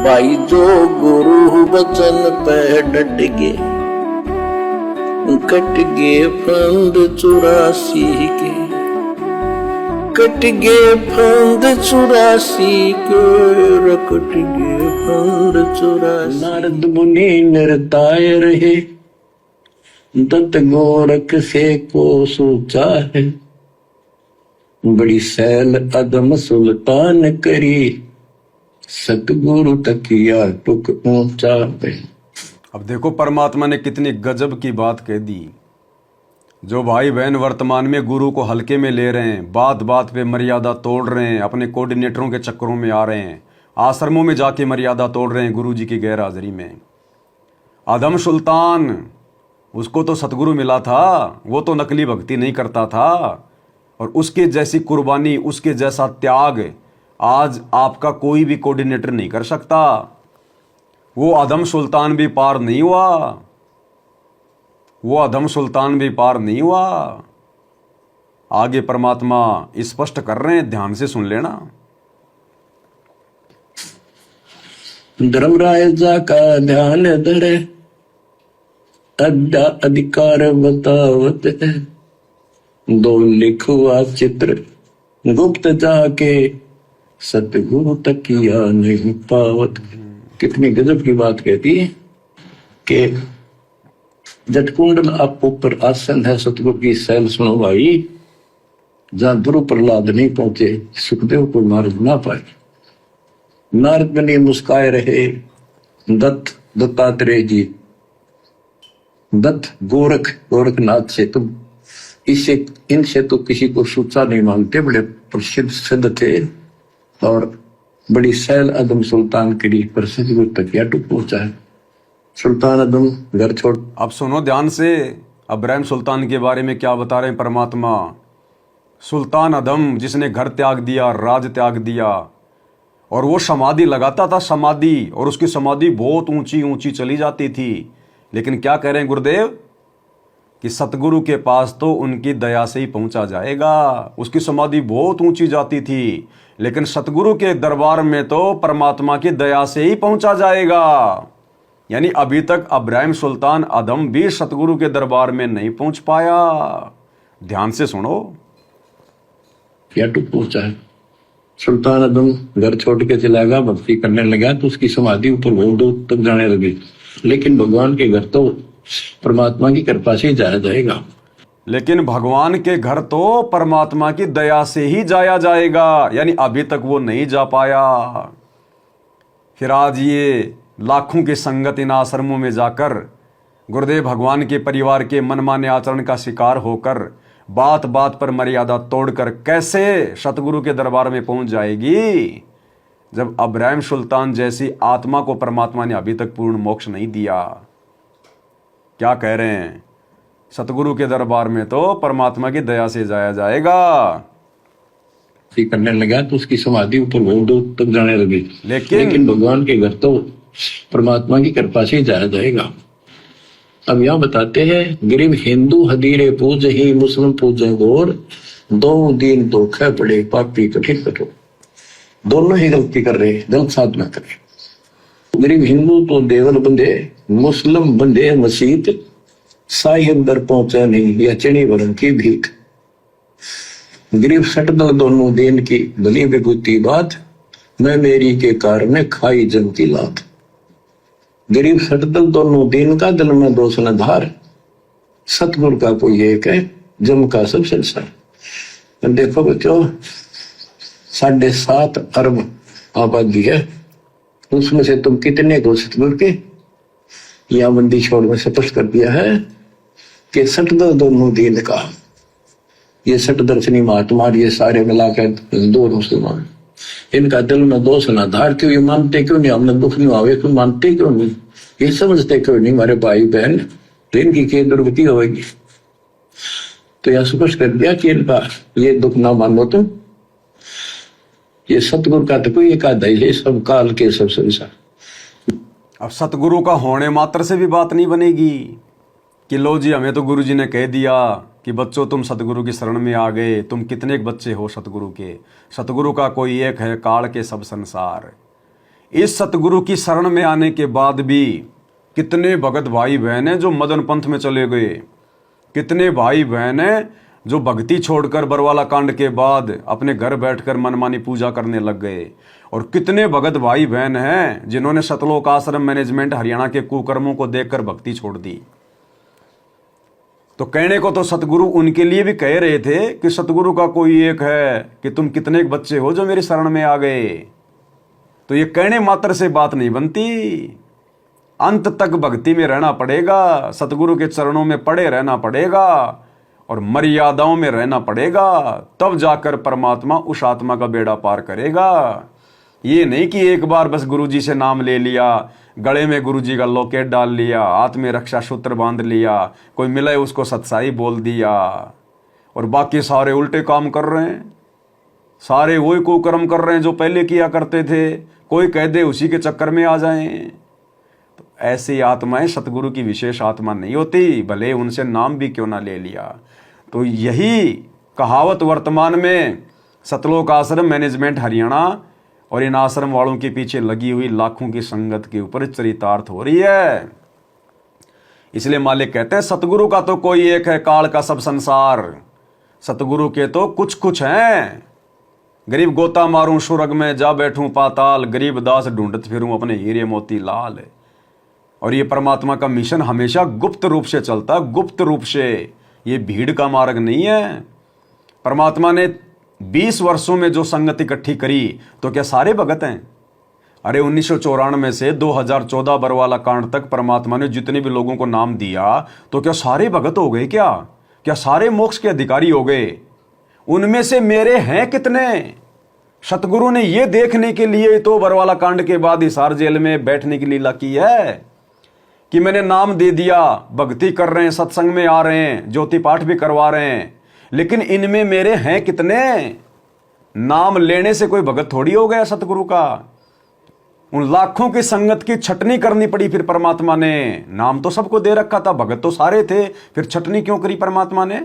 भाई जो गुरु वचन पे डट गए, कट गए फंद 84 के, कट गए फंद 84 के, कट गए फंद 84। नारद मुनि निरताय रहे, दत्त गोरख से को सोचा है, बड़ी सैल अदम सुल्तान करी, सतगुरु तकिया टुक ऊंचा पे। अब देखो परमात्मा ने कितनी गजब की बात कह दी। जो भाई बहन वर्तमान में गुरु को हल्के में ले रहे हैं, बात बात पे मर्यादा तोड़ रहे हैं, अपने कोऑर्डिनेटरों के चक्करों में आ रहे हैं, आश्रमों में जाके मर्यादा तोड़ रहे हैं गुरु जी की गैर हाजिरी में। आदम सुल्तान, उसको तो सतगुरु मिला था, वो तो नकली भक्ति नहीं करता था, और उसके जैसी कुर्बानी, उसके जैसा त्याग आज आपका कोई भी कोऑर्डिनेटर नहीं कर सकता। वो आदम सुल्तान भी पार नहीं हुआ, वो आदम सुल्तान भी पार नहीं हुआ। आगे परमात्मा स्पष्ट कर रहे हैं, ध्यान से सुन लेना। धर्मराजा का ध्यान धरे, अड्डा अधिकार बतावत है, दो लिखुआ चित्र गुप्त जाके, सतगुरु तकिया नहीं पावत। कितनी गजब की बात कहती है कि जटकुंडल आप ऊपर आसन है, सतगुरु की सैल सुनो भाई, जहां ध्रुव प्रहलाद नहीं पहुंचे, सुखदेव को नारद ना पाए। नारद ने मुस्काए रहे, दत्तात्रेय जी, दत्त गोरखनाथ से तुम इससे इनसे तो किसी को सूचा नहीं मांगते, बड़े प्रसिद्ध सिद्ध थे, और बड़ी सैल अदम सुल्तान करी, पर सतगुरु तकिया टुक पहुंचा है। सुल्तान अदम घर छोड़। अब सुनो ध्यान से, इब्राहिम सुल्तान के बारे में क्या बता रहे हैं परमात्मा। सुल्तान अदम जिसने घर त्याग दिया, राज त्याग दिया, और वो समाधि लगाता था, समाधि, और उसकी समाधि बहुत ऊंची ऊंची चली जाती थी। लेकिन क्या कह रहे हैं गुरुदेव कि सतगुरु के पास तो उनकी दया से ही पहुंचा जाएगा। उसकी समाधि बहुत ऊंची जाती थी, लेकिन सतगुरु के दरबार में तो परमात्मा की दया से ही पहुंचा जाएगा। यानी अभी तक इब्राहिम सुल्तान अदम भी सतगुरु के दरबार में नहीं पहुंच पाया। ध्यान से सुनो। क्या टुक पहुंचा है। सुल्तान अदम घर छोड़ के चला गया, भक्ति करने लगा, तो उसकी समाधि ऊपर बहुत दूर तक जाने लगी। लेकिन भगवान के घर तो परमात्मा की कृपा से ही जाया जाएगा। लेकिन भगवान के घर तो परमात्मा की दया से ही जाया जाएगा, यानी अभी तक वो नहीं जा पाया। फिर आज ये लाखों की संगत इन आश्रमों में जाकर गुरुदेव भगवान के परिवार के मनमाने आचरण का शिकार होकर, बात बात पर मर्यादा तोड़कर कैसे सतगुरु के दरबार में पहुंच जाएगी, जब इब्राहिम सुल्तान जैसी आत्मा को परमात्मा ने अभी तक पूर्ण मोक्ष नहीं दिया। क्या कह रहे हैं, सतगुरु के दरबार में तो परमात्मा की दया से जाया जाएगा। करने लगा तो उसकी समाधि ऊपर बहुत दूर तक जाने लगी। लेकिन भगवान के घर तो परमात्मा की कृपा से ही जाया जाएगा। अब यहाँ बताते हैं, गरीब हिंदू हदीरे पूज ही, मुस्लिम पूजे गौर, दो दिन धोखे पड़े पापी कठिन कठोर। दोनों ही गलती कर रहे, गलत साधना कर रहे। गरीब हिंदू तो देवल बंधे, मुस्लिम बंधे मसीत, साई अंदर पहुंचा नहीं, या चणी वरण की भीख। गरीब सट दो दोनों दिन की भली विभूति बात, मैं मेरी के कारण खाई जम की लात। गरीब सट दल दोनों दिन का, दिल में दोष न धार, सतगुरु का कोई एक है, जम का सब संसार। देखो बच्चों, 7.5 अरब आबादी है, उसमें से तुम कितने को सतगुरु के या बंदी छोड़ में स्पष्ट कर दिया है कि सट दल दोनों दिन का, ये सट दर्शनी महात्मा, ये सारे मिलाकर दो मुसलमान, इनका दिल में दोष ना धार। क्यों ये मानते क्यों नहीं, हमने दुख नहीं आवे क्यों, मानते क्यों नहीं, ये समझते क्यों नहीं हमारे भाई बहन, तो इनकी क्या दुर्गति होगी। तो यह स्पष्ट कर दिया कि इनका ये दुख ना मानो तुम, ये सतगुरु का तो कोई एक आधा ही है, सब काल के सब संसार। अब सतगुरु का होने मात्र से भी बात नहीं बनेगी कि लो जी हमें तो गुरु जी ने कह दिया कि बच्चों तुम सतगुरु की शरण में आ गए, तुम कितने बच्चे हो सतगुरु के। सतगुरु का कोई एक है, काल के सब संसार। इस सतगुरु की शरण में आने के बाद भी कितने भगत भाई बहन हैं जो मदन पंथ में चले गए, कितने भाई बहन हैं जो भक्ति छोड़कर बरवाला कांड के बाद अपने घर बैठकर मनमानी पूजा करने लग गए, और कितने भगत भाई बहन हैं जिन्होंने सतलोक आश्रम मैनेजमेंट हरियाणा के कुकर्मों को देखकर भक्ति छोड़ दी। तो कहने को तो सतगुरु उनके लिए भी कह रहे थे कि सतगुरु का कोई एक है कि तुम कितने बच्चे हो जो मेरी शरण में आ गए। तो ये कहने मात्र से बात नहीं बनती, अंत तक भक्ति में रहना पड़ेगा, सतगुरु के चरणों में पड़े रहना पड़ेगा और मर्यादाओं में रहना पड़ेगा, तब जाकर परमात्मा उस आत्मा का बेड़ा पार करेगा। ये नहीं कि एक बार बस गुरुजी से नाम ले लिया, गले में गुरुजी का लॉकेट डाल लिया, हाथ में रक्षा सूत्र बांध लिया, कोई मिले उसको सत्साई बोल दिया और बाकी सारे उल्टे काम कर रहे हैं, सारे वही कुकर्म कर रहे हैं जो पहले किया करते थे, कोई कह दे उसी के चक्कर में आ जाएं। तो ऐसी आत्माएं सतगुरु की विशेष आत्मा नहीं होती, भले उनसे नाम भी क्यों ना ले लिया। तो यही कहावत वर्तमान में सतलोक आश्रम मैनेजमेंट हरियाणा और इन आश्रम वालों के पीछे लगी हुई लाखों की संगत के ऊपर चरितार्थ हो रही है। इसलिए मालिक कहते हैं सतगुरु का तो कोई एक है, काल का सब संसार। सतगुरु के तो कुछ कुछ हैं। गरीब गोता मारूं सुरग में, जा बैठूं पाताल, गरीब दास ढूंढत फिरूं अपने हीरे मोती लाल। और ये परमात्मा का मिशन हमेशा गुप्त रूप से चलता, गुप्त रूप से, ये भीड़ का मार्ग नहीं है। परमात्मा ने 20 वर्षों में जो संगत इकट्ठी करी तो क्या सारे भगत हैं? अरे 1994 से 2014 बरवाला कांड तक परमात्मा ने जितने भी लोगों को नाम दिया तो क्या सारे भगत हो गए? क्या सारे मोक्ष के अधिकारी हो गए? उनमें से मेरे हैं कितने? सतगुरु ने यह देखने के लिए तो बरवाला कांड के बाद हिसार जेल में बैठने की लीला की है कि मैंने नाम दे दिया, भक्ति कर रहे हैं, सत्संग में आ रहे हैं, ज्योति पाठ भी करवा रहे हैं, लेकिन इनमें मेरे हैं कितने? नाम लेने से कोई भगत थोड़ी हो गया सतगुरु का। उन लाखों की संगत की छटनी करनी पड़ी फिर परमात्मा ने। नाम तो सबको दे रखा था, भगत तो सारे थे, फिर छटनी क्यों करी परमात्मा ने?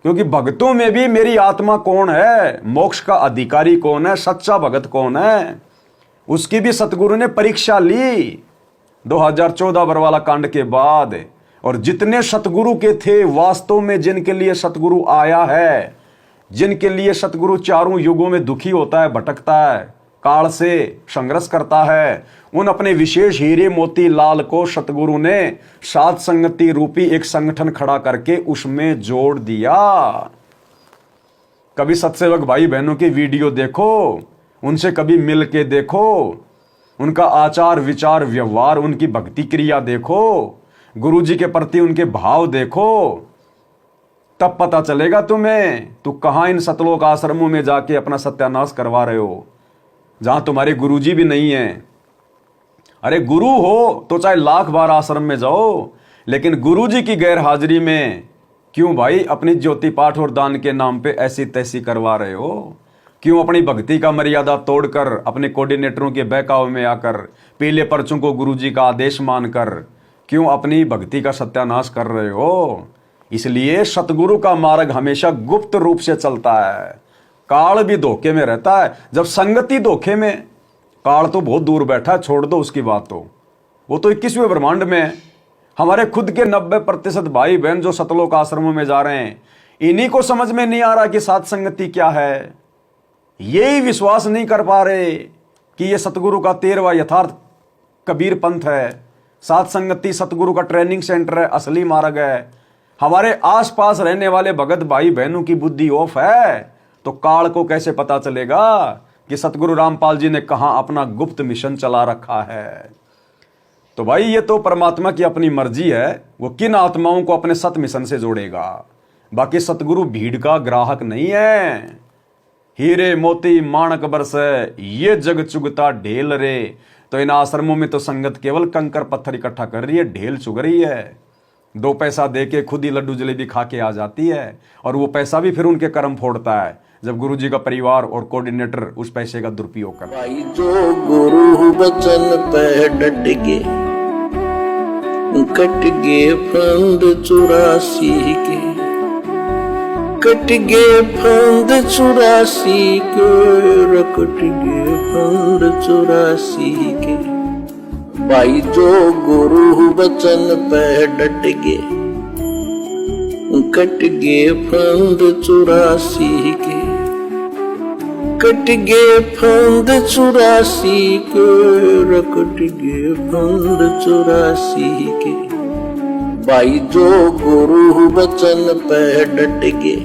क्योंकि भगतों में भी मेरी आत्मा कौन है, मोक्ष का अधिकारी कौन है, सच्चा भगत कौन है, उसकी भी सतगुरु ने परीक्षा ली 2014 बरवाला कांड के बाद। और जितने सतगुरु के थे वास्तव में, जिनके लिए सतगुरु आया है, जिनके लिए सतगुरु चारों युगों में दुखी होता है, भटकता है, काल से संघर्ष करता है, उन अपने विशेष हीरे मोती लाल को सतगुरु ने सात संगति रूपी एक संगठन खड़ा करके उसमें जोड़ दिया। कभी सत्सेवक भाई बहनों की वीडियो देखो, उनसे कभी मिल के देखो, उनका आचार विचार व्यवहार, उनकी भक्ति क्रिया देखो, गुरु जी के प्रति उनके भाव देखो, तब पता चलेगा तुम्हें तू कहां इन सतलोक आश्रमों में जाके अपना सत्यानाश करवा रहे हो, जहां तुम्हारे गुरु जी भी नहीं है। अरे गुरु हो तो चाहे लाख बार आश्रम में जाओ, लेकिन गुरु जी की गैर हाजिरी में क्यों भाई अपनी ज्योति पाठ और दान के नाम पे ऐसी तैसी करवा रहे हो? क्यों अपनी भक्ति का मर्यादा तोड़कर अपने कोऑर्डिनेटरों के बहकावे में आकर पीले पर्चों को गुरु जी का आदेश मानकर क्यों अपनी भक्ति का सत्यानाश कर रहे हो? इसलिए सतगुरु का मार्ग हमेशा गुप्त रूप से चलता है। काल भी धोखे में रहता है। जब संगति धोखे में, काल तो बहुत दूर बैठा, छोड़ दो उसकी बात, तो वो तो 21वें ब्रह्मांड में है। हमारे खुद के 90% भाई बहन जो सतलोक आश्रमों में जा रहे हैं, इन्हीं को समझ में नहीं आ रहा कि सात संगति क्या है। यही विश्वास नहीं कर पा रहे कि ये सतगुरु का 13वां यथार्थ कबीर पंथ है, सात संगति सतगुरु का ट्रेनिंग सेंटर है, असली मार्ग है। हमारे आसपास रहने वाले भगत भाई बहनों की बुद्धि ऑफ है, तो काल को कैसे पता चलेगा कि सतगुरु रामपाल जी ने कहां अपना गुप्त मिशन चला रखा है? तो भाई ये तो परमात्मा की अपनी मर्जी है, वो किन आत्माओं को अपने सत मिशन से जोड़ेगा। बाकी सतगुरु भीड़ का ग्राहक नहीं है। हीरे मोती माणक बरसे ये जग चुगता ढेल रे। तो इन आश्रमों में तो संगत केवल कंकर पत्थर इकट्ठा कर रही है, ढेल चुग रही है। 2 पैसा देके खुद ही लड्डू जलेबी खा के आ जाती है, और वो पैसा भी फिर उनके कर्म फोड़ता है जब गुरु जी का परिवार और कोऑर्डिनेटर उस पैसे का दुरुपयोग कर। भाई जो गुरु वचन पे डट के कट गए फंद 84 के, कट गए फंद 84 के, कट गए फंद 84 के। भाई जो गुरु बचन पे डट गए, कट गए फंद 84 के, कट गए फंद 84 के, कट गए फंद 84 के। भाई जो गुरु बचन पे डट गए,